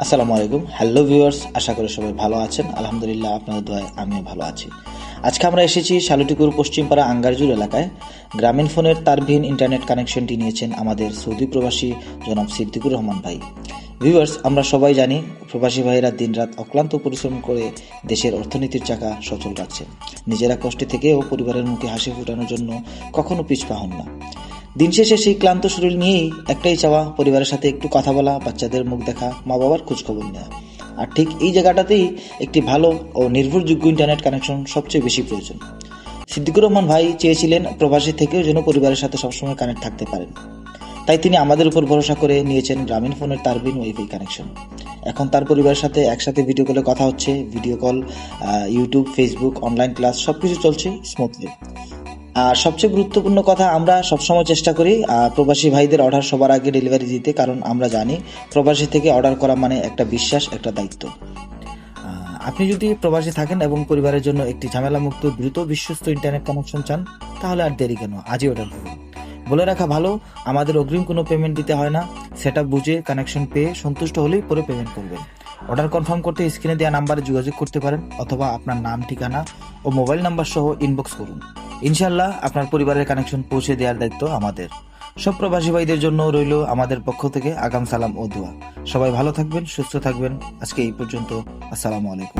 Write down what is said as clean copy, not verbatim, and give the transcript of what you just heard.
আসসালামু আলাইকুম। Hello viewers, আশা করি সবাই ভালো আছেন। আলহামদুলিল্লাহ, আপনাদের দোয়ায় আমিও ভালো আছি। আজকে আমরা এসেছি শালুটিকুর পশ্চিমপাড়া আঙ্গারজুর এলাকায়। গ্রামীণ ফোনের তারবিহীন ইন্টারনেট কানেকশনটি নিয়েছেন আমাদের সৌদি প্রবাসী জনাব সিদ্দিকুর রহমান ভাই। ভিউয়ার্স, আমরা সবাই জানি প্রবাসী ভাইয়েরা দিনরাত অক্লান্ত পরিশ্রম করে দেশের অর্থনীতির চাকা সচল রাখছেন। নিজেরা কষ্টে থেকেও পরিবারের মুখে হাসি ফোটানোর জন্য কখনো পিছপা হন না। দিন শেষে সেই ক্লান্ত শরীর নিয়েই একটাই চাওয়া, পরিবারের সাথে একটু কথা বলা, বাচ্চাদের মুখ দেখা, মা বাবার খোঁজখবর নেওয়া। আর ঠিক এই জায়গাটাতেই একটি ভালো ও নির্ভরযোগ্য ইন্টারনেট কানেকশন সবচেয়ে বেশি প্রয়োজন। সিদ্দিকুর রহমান ভাই চেয়েছিলেন প্রবাসী থেকেও যেন পরিবারের সাথে সবসময় কানেক্ট থাকতে পারেন। তাই তিনি আমাদের উপর ভরসা করে নিয়েছেন গ্রামীণ ফোনের তারবিহীন ওয়াইফাই কানেকশন। এখন তার পরিবারের সাথে একসাথে ভিডিও কলে কথা হচ্ছে। Video call, YouTube, Facebook, online class সবকিছু চলছে স্মুথলি। আর সবচেয়ে গুরুত্বপূর্ণ কথা, আমরা সবসময় চেষ্টা করি প্রবাসী ভাইদের অর্ডার সবার আগে ডেলিভারি দিতে, কারণ আমরা জানি প্রবাসী থেকে অর্ডার করা মানে একটা বিশ্বাস, একটা দায়িত্ব। আপনি যদি প্রবাসী থাকেন এবং পরিবারের জন্য একটি ঝামেলামুক্ত, দ্রুত, বিশ্বস্ত ইন্টারনেট কানেকশন চান, তাহলে আর দেরি কেন, আজই অর্ডার করুন। বলে রাখা ভালো, আমাদের অগ্রিম কোনো পেমেন্ট দিতে হয় না। সেট আপ বুঝে কানেকশন পেয়ে সন্তুষ্ট হলেই পরে পেমেন্ট করবেন। অর্ডার কনফার্ম করতে স্ক্রিনে দেওয়া নাম্বারে যোগাযোগ করতে পারেন, অথবা আপনার নাম, ঠিকানা ও মোবাইল নাম্বার সহ ইনবক্স করুন। ইনশাল্লাহ আপনার পরিবারের কানেকশন পৌঁছে দেওয়ার দায়িত্ব আমাদের। সব প্রবাসী ভাইদের জন্য রইল আমাদের পক্ষ থেকে আগাম সালাম ও দোয়া। সবাই ভালো থাকবেন, সুস্থ থাকবেন। আজকে এই পর্যন্ত। আসসালামু আলাইকুম।